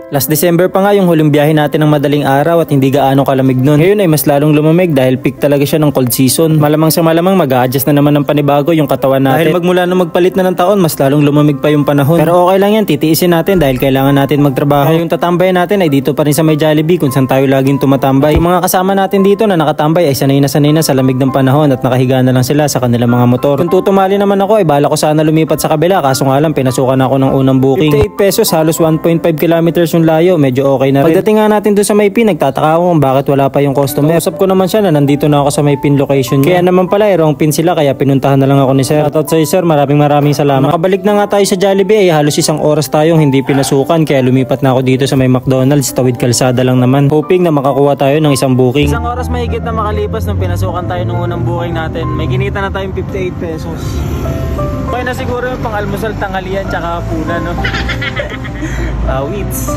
Last December pa nga yung huling biyahe natin ng madaling araw at hindi gaano kalamig nun. Ngayon ay mas lalong lumamig dahil peak talaga siya ng cold season. Malamang sa malamang mag-a-adjust na naman ng panibago yung katawan natin. Dahil magmula nung magpalit na ng taon, mas lalong lumamig pa yung panahon. Pero okay lang yan, titiisin natin dahil kailangan natin magtrabaho. Kaya yung tatambayan natin ay dito pa rin sa may Jollibee kung saan tayo laging tumatambay. Yung mga kasama natin dito na nakatambay ay sanay na sa lamig ng panahon at nakahiga na lang sila sa kanilang mga motor. Kung tutumali naman ako ay bala ko sana lumipat sa kabila, kaso nga lang pinasukan ako ng unang booking. 58 pesos, halos 1.5 kilometers yung layo, medyo okay na rin. Pagdating nga natin doon sa may pin, nagtataka ako kung bakit wala pa yung customer. Usap ko naman siya na nandito na ako sa may pin location niya. Kaya naman pala wrong pin sila, kaya pinuntahan na lang ako ni sir. Shoutout sa'yo sir, maraming salamat. Nakabalik na nga tayo sa Jollibee ay halos isang oras tayong hindi pinasukan, kaya lumipat na ako dito sa may McDonald's, tawid kalsada lang naman. Hoping na makakuha tayo ng isang booking. Isang oras mahigit na makalipas nung pinasukan tayo ng unang booking natin. May kinita na tayong 58 pesos. Okay na siguro yung pang-almusal, tanghalian, tsaka hapunan, no? Wits.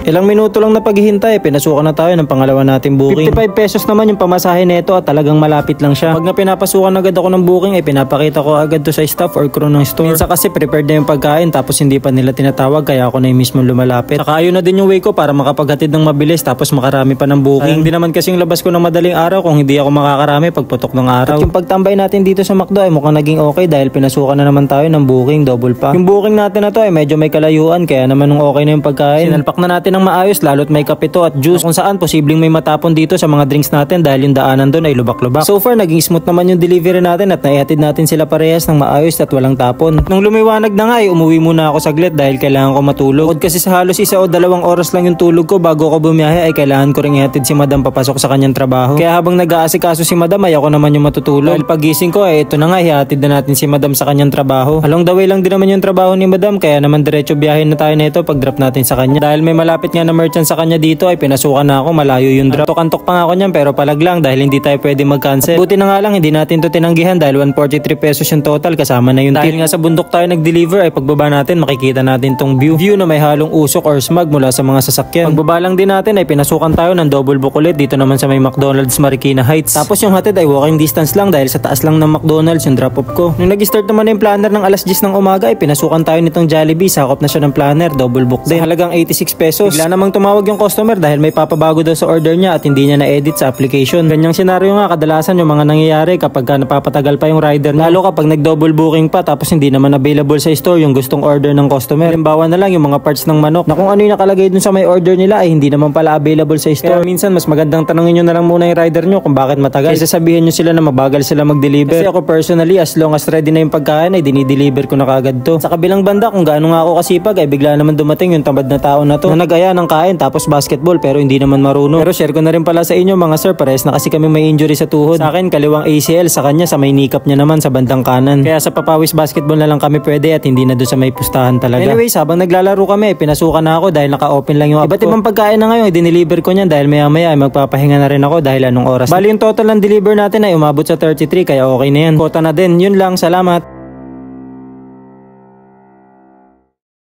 Ilang minuto lang na paghihintay, pinasukan na tayo ng pangalawa nating booking. 55 pesos naman yung pamasahe nito at talagang malapit lang siya. Pag na pinapasukan agad ako ng booking, ay pinapakita ko agad to sa staff or crew ng store. Minsan kasi prepared na yung pagkain tapos hindi pa nila tinatawag, kaya ako na yung mismo lumalapit. Saka ayun na din yung way ko para makapaghatid ng mabilis tapos makarami pa ng booking. Hindi naman kasing labas ko ng madaling araw kung hindi ako makakarami pagputok ng araw. At yung pagtambay natin dito sa McDo ay mukhang naging okay dahil pinasukan na naman tayo ng booking, double pa. Yung booking natin na to ay medyo may kalayuan, kaya naman nung okay na yung pagkain, sinalpak na natin ng maayos, lalo't may kapito at juice kung saan posibleng may matapon dito sa mga drinks natin dahil yung daanan doon ay lubak-lubak. So far naging smooth naman yung delivery natin at naihatid natin sila parehas ng maayos at walang tapon. Nung lumiwanag na nga ay umuwi muna ako saglit dahil kailangan ko matulog. Bukod kasi sa halos 1 o 2 oras lang yung tulog ko bago ko bumiyahe ay kailangan ko ring ihatid si madam papasok sa kanyang trabaho. Kaya habang nag-aasikaso si madam ay ako naman yung matutulog. Dahil pagising ko ay ito na nga, ihatid na natin si madam sa kanyang trabaho. Along the way lang din naman yung trabaho ni madam, kaya naman diretso biyahe na tayo nito pag drop natin sa kanya. Dahil may malapit nga na merchant sa kanya dito ay pinasukan na ako, malayo yung drop. Antok pa nga ako niyan pero palag lang dahil hindi tayo pwede mag-cancel. Buti na nga lang hindi natin to tinanggihan dahil 143 pesos yung total kasama na yung tip. Dahil nga sa bundok tayo nag-deliver ay pagbaba natin makikita natin tong view na may halong usok or smog mula sa mga sasakyan. Pagbaba lang din natin ay pinasukan tayo ng double book ulit dito naman sa may McDonald's Marikina Heights. Tapos yung hatid ay walking distance lang dahil sa taas lang ng McDonald's yung drop off ko. Nung nag-start naman yung planner ng alas 10 ng umaga ay pinasukan tayo nitong Jollibee, sakop na siya ng planner, double book din. Sa halagang 86 pesos. Bigla namang tumawag yung customer dahil may papabago daw sa order niya at hindi niya na-edit sa application. Ganyang senaryo nga kadalasan yung mga nangyayari kapag napapatagal pa yung rider. Lalo kapag nag-double booking pa tapos hindi naman available sa store yung gustong order ng customer. Halimbawa na lang yung mga parts ng manok na kung ano yung nakalagay dun sa may order nila ay hindi naman pala available sa store. Kaya minsan mas magandang tanongin nyo na lang muna yung rider nyo kung bakit matagal. Kasi sabihin nyo sila na mabagal sila mag-deliver. Kasi ako personally, as long as ready na yung pagkain ay dinideliver ko na kagad to. Sa kabilang banda kung gaano nga ako kasipag ay bigla naman dumating yung tamad na tao na to na nag-aya ng kain tapos basketball pero hindi naman marunong. Pero share ko na rin pala sa inyo mga sir, pares na kasi kami may injury sa tuhod. Sa akin kaliwang ACL, sa kanya sa may kneecap niya naman sa bandang kanan. Kaya sa papawis basketball na lang kami pwede at hindi na doon sa may pustahan talaga. Anyways, habang naglalaro kami, pinasukan na ako dahil naka-open lang yung iba't ibang pagkain na ngayon, dineliver ko niyan dahil maya-maya ay magpapahinga na rin ako dahil anong oras. Bali yung total ng deliver natin ay umabot sa 33 kaya okay na yan. Kota na din. Yun lang, salamat.